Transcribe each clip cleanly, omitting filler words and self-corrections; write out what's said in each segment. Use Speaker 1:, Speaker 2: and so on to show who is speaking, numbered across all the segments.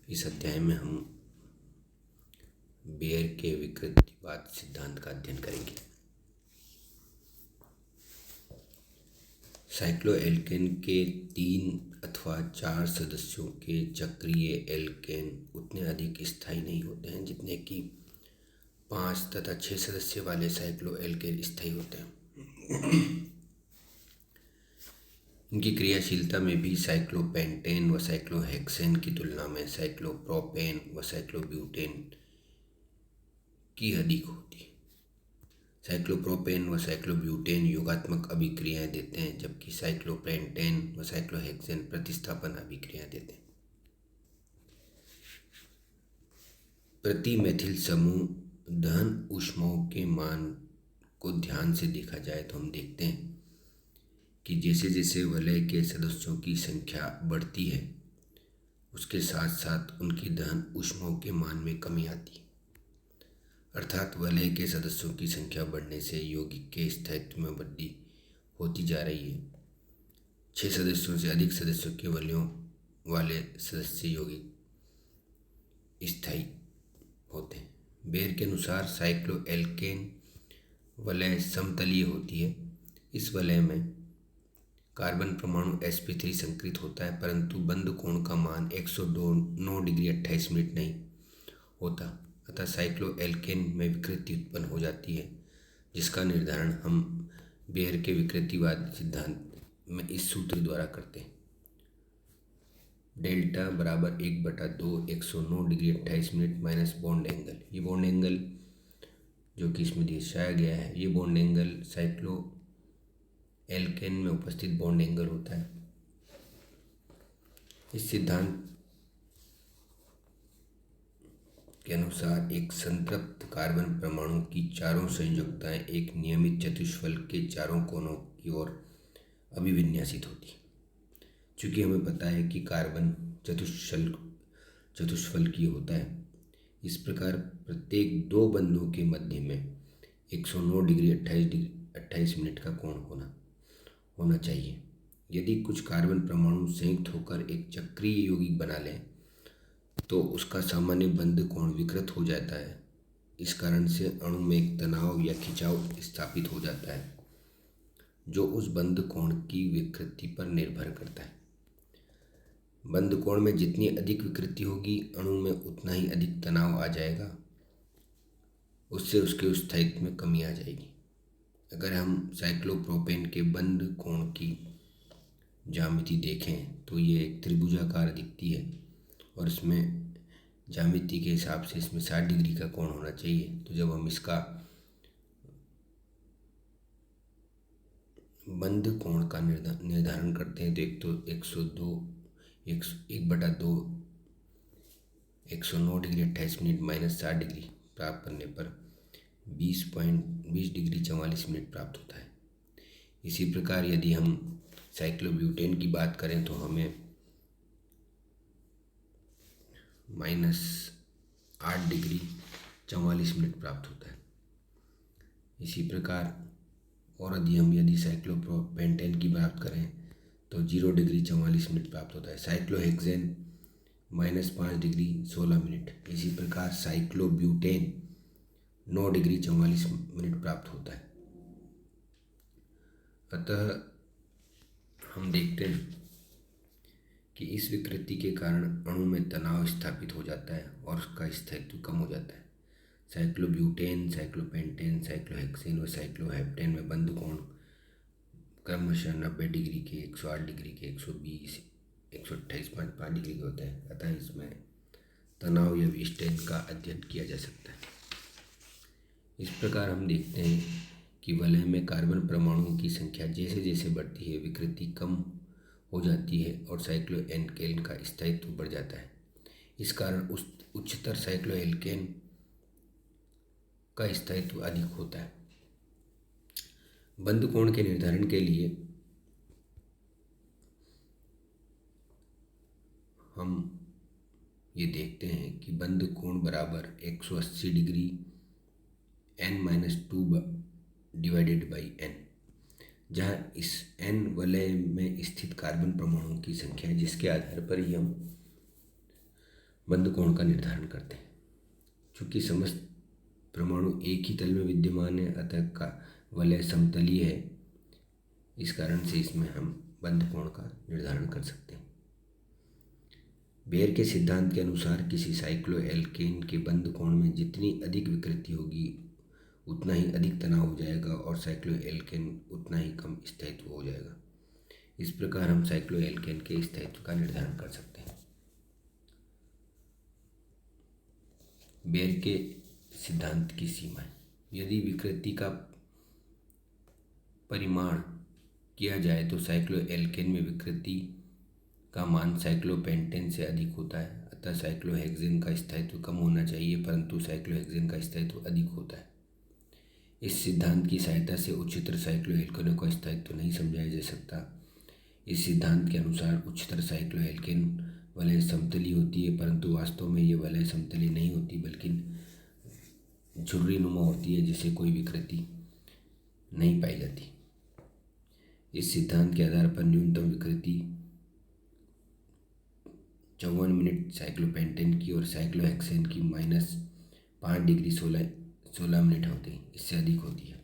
Speaker 1: इस अध्याय में हम बेयर के विकृतिवाद सिद्धांत का अध्ययन करेंगे। साइक्लोएल्केन के 3 अथवा 4 सदस्यों के चक्रीय एल्केन उतने अधिक स्थायी नहीं होते हैं जितने कि 5 तथा 6 सदस्य वाले साइक्लोएल्केन स्थायी होते हैं। इनकी क्रियाशीलता में भी साइक्लोपेंटेन व साइक्लोहेक्सेन की तुलना में साइक्लोप्रोपेन व साइक्लोब्यूटेन की अधिक होती है। साइक्लोप्रोपेन व साइक्लोब्यूटेन योगात्मक अभिक्रियाएं देते हैं, जबकि साइक्लोपेंटेन व साइक्लोहेक्सेन प्रतिस्थापन अभिक्रियाएं देते हैं। प्रति मेथिल समूह दहन ऊष्माओं के मान को ध्यान से देखा जाए तो हम देखते हैं कि जैसे जैसे वलय के सदस्यों की संख्या बढ़ती है, उसके साथ साथ उनकी दहन ऊष्माओं के मान में कमी आती है। अर्थात वलय के सदस्यों की संख्या बढ़ने से यौगिक के स्थायित्व में वृद्धि होती जा रही है। 6 सदस्यों से अधिक सदस्यों के वलयों वाले सदस्य यौगिक स्थायी होते हैं। बेयर के अनुसार साइक्लोएल्केन वलय समतलीय होती है। इस वलय में कार्बन परमाणु sp3 संकृत होता है, परंतु बंध कोण का मान 109 डिग्री 28 मिनट नहीं होता। अतः साइक्लोएल्केन में विकृति उत्पन्न हो जाती है, जिसका निर्धारण हम बेयर के विकृतिवाद सिद्धांत में इस सूत्र द्वारा करते हैं। डेल्टा बराबर 1/2 109 degree 28 minute minus bond angle. ये बॉन्ड एंगल जो कि इसमें दर्शाया गया है, ये बॉन्ड एंगल साइक्लोएल्केन में उपस्थित बॉन्ड एंगल होता है। इस सिद्धांत के अनुसार एक संतृप्त कार्बन परमाणु की चारों संयोजकताएं एक नियमित चतुष्फल के चारों कोनों की ओर अभिविन्यासित होती है। चूँकि हमें पता है कि कार्बन चतुष्फल की होता है, इस प्रकार प्रत्येक 2 बंधों के मध्य में 109 डिग्री 28 मिनट का कोण होना चाहिए। यदि कुछ कार्बन परमाणु संयुक्त होकर एक चक्रीय यौगिक बना लें तो उसका सामान्य बंध कोण विकृत हो जाता है। इस कारण से अणु में एक तनाव या खिंचाव स्थापित हो जाता है, जो उस बंध कोण की विकृति पर निर्भर करता है। बंध कोण में जितनी अधिक विकृति होगी, अणु में उतना ही अधिक तनाव आ जाएगा। उससे उसके स्थायित्व में कमी आ जाएगी। अगर हम साइक्लोप्रोपेन के बंध कोण की ज्यामिति देखें तो ये एक त्रिभुजाकार दिखती है और इसमें ज्यामिति के हिसाब से इसमें 60 डिग्री का कोण होना चाहिए। तो जब हम इसका बंध कोण का निर्धारण करते हैं तो एक तो 1/2 109 डिग्री 28 मिनट माइनस 60 डिग्री प्राप्त करने पर 20 डिग्री 44 मिनट प्राप्त होता है। इसी प्रकार यदि हम साइक्लोब्यूटेन की बात करें तो हमें -8 डिग्री 44 मिनट प्राप्त होता है। इसी प्रकार और यदि साइक्लोपेंटेन की बात करें तो 0 डिग्री 44 मिनट प्राप्त होता है। Cyclohexane -5 degree 16 minute. इसी प्रकार साइक्लोब्यूटेन 9 डिग्री 44 मिनट प्राप्त होता है। अतः हम देखते हैं कि इस विकृति के कारण अणु में तनाव स्थापित हो जाता है और उसका स्थायित्व कम हो जाता है। साइक्लोब्यूटेन, साइक्लोपेंटेन, साइक्लोहेक्सेन व साइक्लोहेप्टेन में बंध कोण क्रमशः 90 डिग्री के, 108 डिग्री के, 120, 128.5 डिग्री के होता है। अतः इसमें तनाव या विस्टेन का अध्ययन किया जा सकता है। इस प्रकार हम देखते हैं कि वलय में कार्बन परमाणुओं की संख्या जैसे जैसे बढ़ती है, विकृति कम हो जाती है और साइक्लोएल्केन का स्थायित्व बढ़ जाता है। इस कारण उच्चतर साइक्लोएल्केन का स्थायित्व अधिक होता है। बंध कोण के निर्धारण के लिए हम ये देखते हैं कि बंध कोण बराबर 180 degree n-2 divided by n, जहाँ इस n वलय में स्थित कार्बन परमाणुओं की संख्या है, जिसके आधार पर ही हम बंद कोण का निर्धारण करते हैं। चूँकि समस्त परमाणु एक ही तल में विद्यमान है, अतः का वलय समतलीय है, इस कारण से इसमें हम बंद कोण का निर्धारण कर सकते हैं। बेयर के सिद्धांत के अनुसार किसी साइक्लोएल्केन के बंद कोण में जितनी अधिक विकृति होगी उतना ही अधिक तनाव हो जाएगा और साइक्लोएल्केन उतना ही कम स्थायित्व हो जाएगा। इस प्रकार हम साइक्लोएल्केन के स्थायित्व का निर्धारण कर सकते हैं। बेयर के सिद्धांत की सीमाएं। यदि विकृति का परिमाण किया जाए तो साइक्लोएल्केन में विकृति का मान साइक्लोपेंटेन से अधिक होता है, अतः साइक्लोहेक्सेन का स्थायित्व कम होना चाहिए, परंतु साइक्लोहेक्सेन का स्थायित्व अधिक होता है। इस सिद्धांत की सहायता से उच्चतर साइक्लोएल्केनों का स्थायित्व नहीं समझाया जा सकता। इस सिद्धांत के अनुसार उच्चतर साइक्लोएल्केन वलय समतली होती है, परंतु वास्तव में ये वलय समतली नहीं होती बल्कि झुर्री नुमा होती है, जिसे कोई विकृति नहीं पाई जाती। इस सिद्धांत के आधार पर न्यूनतम विकृति 54 मिनट साइक्लोपेंटेन की और साइक्लोहेक्सेन की -5 डिग्री 16 मिनट होती है, इससे अधिक होती है।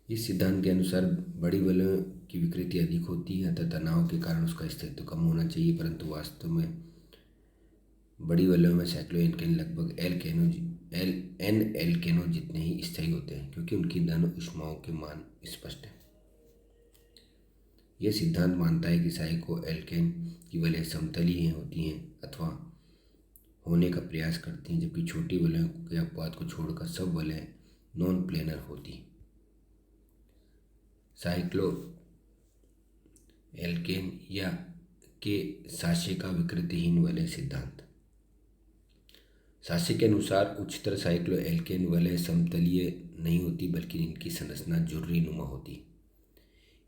Speaker 1: इस सिद्धांत के अनुसार बड़ी वलयों की विकृति अधिक होती है, अतः तनाव के कारण उसका स्थायित्व कम होना चाहिए, परंतु वास्तव में बड़ी वलयों में साइक्लोएल्केन लगभग एन एल्केनों जितने ही स्थायी होते हैं, क्योंकि उनकी धन ऊष्माओं के मान स्पष्ट है। यह सिद्धांत मानता है कि साइक्लोएल्केन की वलय समतलीय होती हैं अथवा होने का प्रयास करती हैं, जबकि छोटी वलयों के अपवाद को छोड़कर सब वलय नॉन प्लेनर होती हैं। साइक्लोएल्केन या के साशे का विकृतिहीन वलय सिद्धांत। साशे के अनुसार उच्चतर साइक्लोएल्केन वलय समतलीय नहीं होती बल्कि इनकी संरचना झुर्री नुमा होती।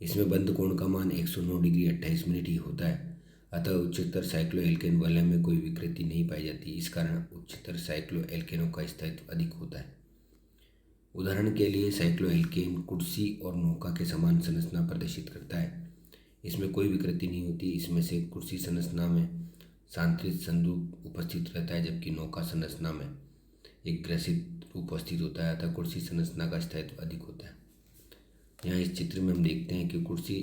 Speaker 1: इसमें बंद कोण का मान 109 डिग्री 28 मिनट ही होता है, अतः उच्चतर साइक्लोएल्केन वलय में कोई विकृति नहीं पाई जाती। इस कारण उच्चतर साइक्लोएल्केनों का स्थायित्व अधिक होता है। उदाहरण के लिए साइक्लोएल्केन कुर्सी और नौका के समान संरचना प्रदर्शित करता है। इसमें कोई विकृति नहीं होती। इसमें से कुर्सी संरचना में सांतरित संरूप उपस्थित रहता है, जबकि नौका संरचना में एक ग्रसित रूप उपस्थित होता है, अतः कुर्सी संरचना का स्थायित्व अधिक होता है। यहाँ इस चित्र में हम देखते हैं कि कुर्सी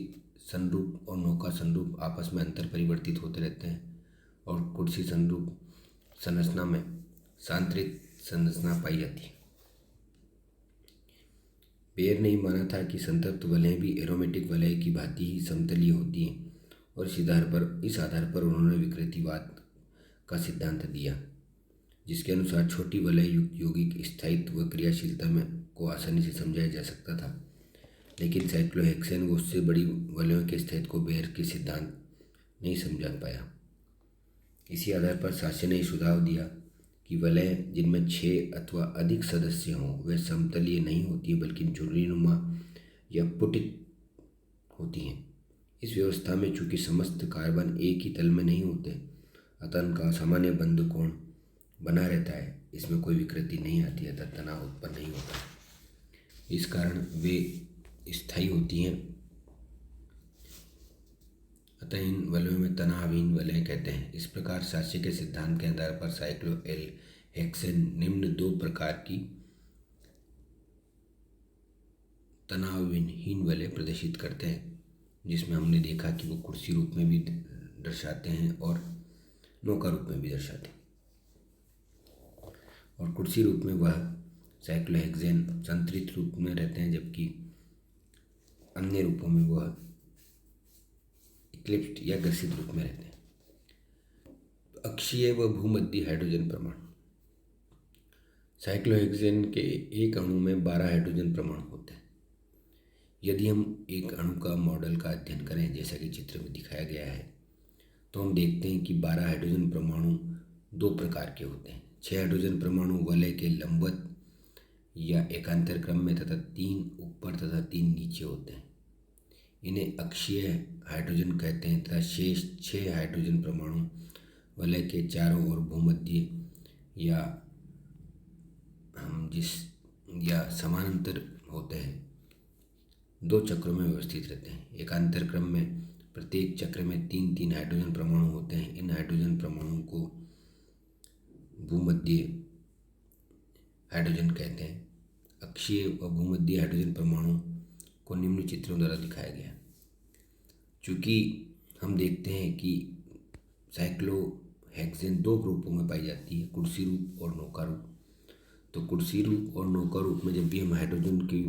Speaker 1: संरूप और नौका संरूप आपस में अंतर परिवर्तित होते रहते हैं और कुर्सी संरूप संरचना में सांतरित संरचना पाई जाती है। बेयर ने माना था कि संतृप्त वलय भी एरोमेटिक वलय की भांति ही समतलीय होती हैं और इस आधार पर उन्होंने विकृतिवाद का सिद्धांत दिया, जिसके अनुसार छोटी वलय युक्त यौगिक स्थायित्व व क्रियाशीलता में को आसानी से समझाया जा सकता था, लेकिन साइक्लोहेक्सेन व उससे बड़ी वलयों के स्थायित्व को बेयर के सिद्धांत नहीं समझा पाया। इसी आधार पर साशे ने सुझाव दिया कि वलय जिनमें 6 अथवा अधिक सदस्य हों वे समतलीय नहीं होती बल्कि झुर्रीनुमा या पुटित होती हैं। इस व्यवस्था में चूंकि समस्त कार्बन एक ही तल में नहीं होते, अतः उनका सामान्य बंद कोण बना रहता है। इसमें कोई विकृति नहीं आती, अतः तनाव उत्पन्न नहीं होता। इस कारण वे स्थायी होती हैं, अतः इन वलयों में तनावहीन वलय कहते हैं। इस प्रकार साशे के सिद्धांत के आधार पर साइक्लोएल्केन निम्न 2 प्रकार की तनावहीन वलय प्रदर्शित करते हैं, जिसमें हमने देखा कि वो कुर्सी रूप में भी दर्शाते हैं और नौका रूप में भी दर्शाते हैं। और कुर्सी रूप में वह साइक्लोहेक्सेन संतरित रूप में रहते हैं, जबकि अन्य रूपों में वह इक्लिप्स्ड या ग्रसित रूप में रहते हैं। अक्षीय व भूमध्य हाइड्रोजन परमाणु। साइक्लोहेक्सेन के एक अणु में 12 हाइड्रोजन परमाणु होते हैं। यदि हम एक अणु का मॉडल का अध्ययन करें, जैसा कि चित्र में दिखाया गया है, तो हम देखते हैं कि 12 हाइड्रोजन परमाणु 2 प्रकार के होते हैं। 6 हाइड्रोजन परमाणु वलय के लंबवत या एकांतर क्रम में तथा 3 ऊपर तथा 3 नीचे होते हैं। इन्हें अक्षीय हाइड्रोजन कहते हैं तथा शेष 6 हाइड्रोजन परमाणु वलय के चारों ओर भूमध्य या समानांतर होते हैं, 2 चक्रों में व्यवस्थित रहते हैं। एकांतर क्रम में प्रत्येक चक्र में 3-3 हाइड्रोजन परमाणु होते हैं। इन हाइड्रोजन परमाणुओं भूमध्यीय हाइड्रोजन कहते हैं। अक्षीय व भूमध्यीय हाइड्रोजन परमाणु को निम्न चित्रों द्वारा दिखाया गया। चूँकि हम देखते हैं कि साइक्लोहेक्सेन दो रूपों में पाई जाती है, कुर्सी रूप और नौका रूप। तो कुर्सी रूप और नौका रूप में जब भी हम हाइड्रोजन की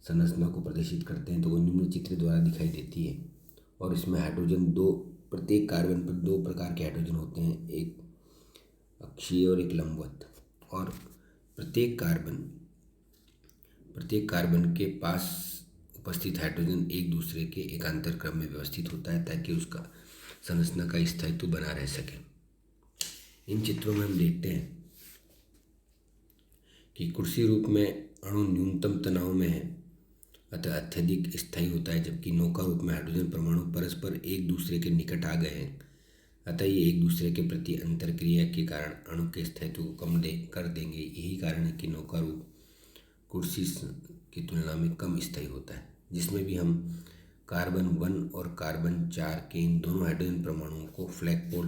Speaker 1: संरचना को प्रदर्शित करते हैं तो वो निम्न चित्र द्वारा दिखाई देती है। और इसमें हाइड्रोजन प्रत्येक कार्बन पर दो प्रकार के हाइड्रोजन होते हैं, एक अक्षीय और एक लंबवत। और प्रत्येक कार्बन के पास उपस्थित हाइड्रोजन एक दूसरे के एकांतर क्रम में व्यवस्थित होता है ताकि उसका संरचना का स्थायित्व बना रह सके। इन चित्रों में हम देखते हैं कि कुर्सी रूप में अणु न्यूनतम तनाव में है, अतः अत्यधिक स्थायी होता है, जबकि नौका रूप में हाइड्रोजन परमाणु परस्पर एक दूसरे के निकट आ गए हैं, अतः ये एक दूसरे के प्रति अंतरक्रिया के कारण अणु के स्थायित्व को कम कर देंगे। यही कारण है कि नौका रूप कुर्सी की तुलना में कम स्थायी होता है, जिसमें भी हम कार्बन 1 और कार्बन 4 के इन दोनों हाइड्रोजन परमाणुओं को फ्लैगपोल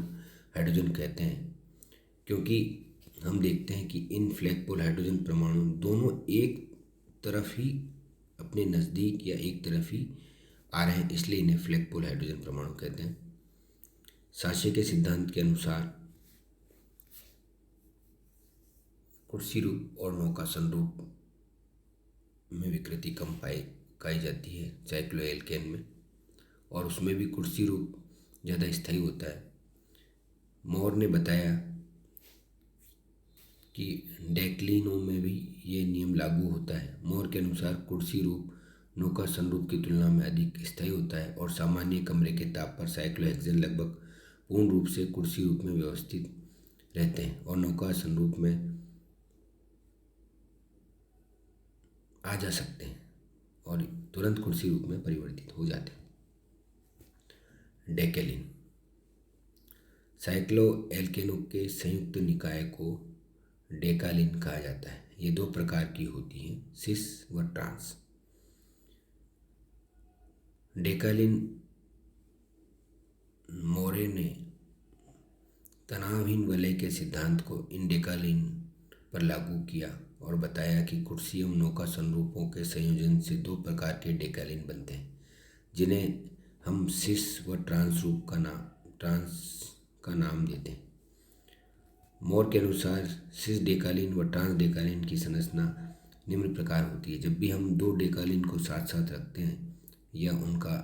Speaker 1: हाइड्रोजन कहते हैं, क्योंकि हम देखते हैं कि इन फ्लैगपोल हाइड्रोजन परमाणु दोनों एक तरफ ही अपने नज़दीक या एक तरफ ही आ रहे हैं, इसलिए इन्हें फ्लैगपोल हाइड्रोजन परमाणु कहते हैं। साशे के सिद्धांत के अनुसार कुर्सी रूप और नौका संरूप में विकृति कम पाई जाती है साइक्लोएल्केन में, और उसमें भी कुर्सी रूप ज़्यादा स्थायी होता है। मोर ने बताया कि डेक्लिनों में भी ये नियम लागू होता है। मोर के अनुसार कुर्सी रूप नौका संरूप की तुलना में अधिक स्थायी होता है और सामान्य कमरे के ताप पर साइक्लोहेक्सेन लगभग पूर्ण रूप से कुर्सी रूप में व्यवस्थित रहते हैं और नौका संरूप में आ जा सकते हैं और तुरंत कुर्सी रूप में परिवर्तित हो जाते हैं। डेकेलिन साइक्लोएल्केनों के संयुक्त निकाय को डेकालिन कहा जाता है। ये दो प्रकार की होती हैं, सिस व ट्रांस। डेकालिन मोरे ने तनावहीन वलय के सिद्धांत को इन डेकालिन पर लागू किया और बताया कि कुर्सी एवं नौका संरूपों के संयोजन से दो प्रकार के डेकालिन बनते हैं, जिन्हें हम सिस व ट्रांस का नाम देते हैं। मोर के अनुसार सिस डेकालिन व ट्रांस डेकालिन की संरचना निम्न प्रकार होती है। जब भी हम दो डेकालिन को साथ साथ रखते हैं या उनका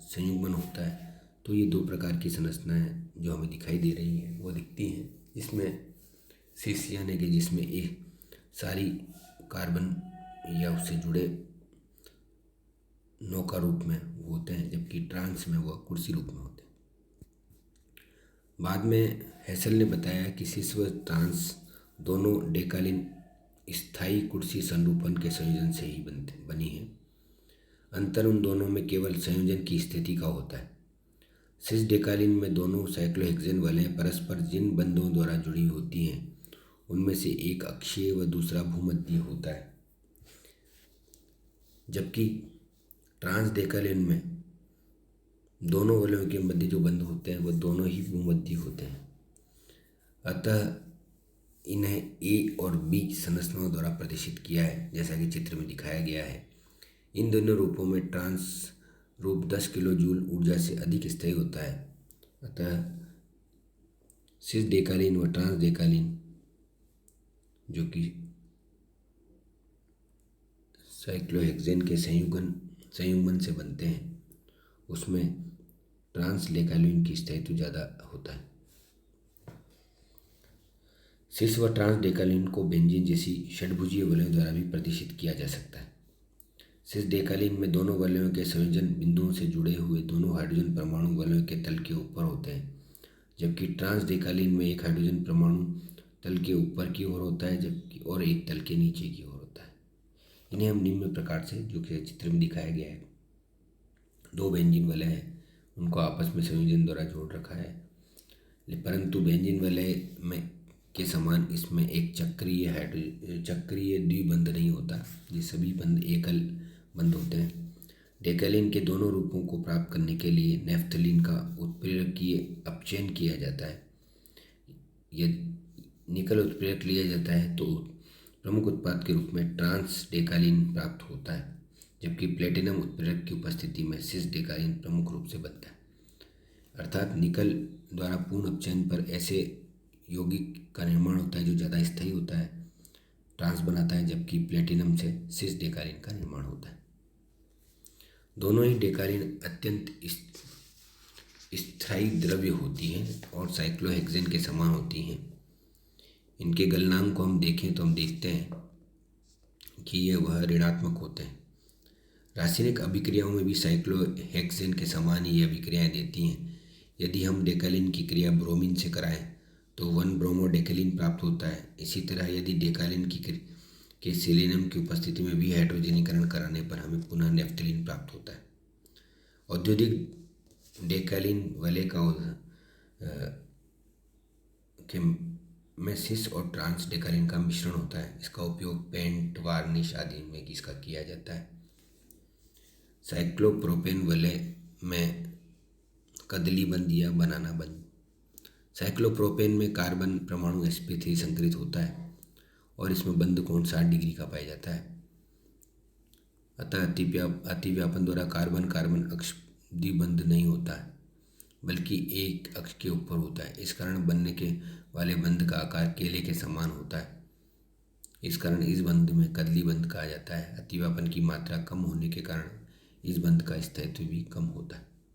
Speaker 1: संयुग्मन होता है तो ये दो प्रकार की संरचनाएं जो हमें दिखाई दे रही हैं वो दिखती हैं। इसमें सिस यानी कि जिसमें एक सारी कार्बन या उससे जुड़े नौका रूप में होते हैं, जबकि ट्रांस में वह कुर्सी रूप में होते हैं। बाद में हेसल ने बताया कि सिस व ट्रांस दोनों डेकालिन स्थायी कुर्सी संरूपन के संयोजन से ही बनी है। अंतर उन दोनों में केवल संयोजन की स्थिति का होता है। सिस डेकालिन में दोनों साइक्लोहेक्सेन वलय परस्पर जिन बंधों द्वारा जुड़ी होती हैं उनमें से एक अक्षीय व दूसरा भूमध्यीय होता है, जबकि ट्रांस डेकालिन में दोनों वलयों के मध्य जो बंध होते हैं वह दोनों ही भूमध्यीय होते हैं। अतः इन्हें ए और बी संरचनाओं द्वारा प्रदर्शित किया है, जैसा कि चित्र में दिखाया गया है। इन दोनों रूपों में ट्रांस रूप 10 किलो जूल ऊर्जा से अधिक स्थायी होता है। अतः सिस डेकालिन व ट्रांस डेकालिन जो कि साइक्लोहेक्सेन के संयुग्मन से बनते हैं उसमें ट्रांस डेकालिन की स्थायित्व ज़्यादा होता है। सिस व ट्रांस डेकालिन को बेंजीन जैसी षड्भुजीय वलयों द्वारा भी प्रदर्शित किया जा सकता है। सिस डेकालिन में दोनों वलयों के संयोजन बिंदुओं से जुड़े हुए दोनों हाइड्रोजन परमाणु वलयों के तल के ऊपर होते हैं, जबकि ट्रांस डेकालिन में एक हाइड्रोजन परमाणु तल के ऊपर की ओर होता है जबकि और एक तल के नीचे की ओर होता है। इन्हें हम निम्न प्रकार से, जो कि चित्र में दिखाया गया है, दो बेंजीन वलय है उनको आपस में संयोजन द्वारा जोड़ रखा है, परंतु बेंजीन वलय में के समान इसमें एक चक्रीय द्विबंध नहीं होता। ये सभी बंध एकल बंध होते हैं। डेकालिन के दोनों रूपों को प्राप्त करने के लिए नेफ्थलीन का उत्प्रेरकीय अपचयन किया जाता है। निकल उत्प्रेरक लिया जाता है तो प्रमुख उत्पाद के रूप में ट्रांस डेकालीन प्राप्त होता है, जबकि प्लेटिनम उत्प्रेरक की उपस्थिति में सिस डेकालीन प्रमुख रूप से बनता है। अर्थात निकल द्वारा पूर्ण अपचयन पर ऐसे यौगिक का निर्माण होता है जो ज़्यादा स्थायी होता है, ट्रांस बनाता है, जबकि प्लेटिनम से सिस डेकालीन का निर्माण होता है। दोनों ही डेकालीन अत्यंत स्थायी द्रव्य होती हैं और साइक्लोहेक्सेन के समान होती हैं। इनके गलनांक को हम देखें तो हम देखते हैं कि ये वह ऋणात्मक होते हैं। रासायनिक अभिक्रियाओं में भी साइक्लोहेक्सेन के समान ही ये अभिक्रियाएँ देती हैं। यदि हम डेकालीन की क्रिया ब्रोमीन से कराएं तो 1 ब्रोमोडेकालीन प्राप्त होता है। इसी तरह यदि डेकालीन के सेलेनियम की उपस्थिति में भी हाइड्रोजनीकरण कराने पर हमें पुनः नेफ्थलीन प्राप्त होता है। औद्योगिक डेकालीन वलय का में सिस और ट्रांस डेकालीन का मिश्रण होता है। इसका उपयोग पेंट, वार्निश आदि में इसका किया जाता है। साइक्लोप्रोपेन वलय में कदली बंध या बनाना बंध। साइक्लोप्रोपेन में कार्बन परमाणु sp3 संकरित होता है और इसमें बंध कोण 60 डिग्री का पाया जाता है। अतः अतिव्यापन द्वारा कार्बन कार्बन अक्ष द्विबंध नहीं होता है, बल्कि एक अक्ष के ऊपर होता है। इस कारण बनने के वाले बंध का आकार केले के समान होता है। इस कारण इस बंध में कदली बंध कहा जाता है। अतिव्यापन की मात्रा कम होने के कारण इस बंध का स्थायित्व भी कम होता है।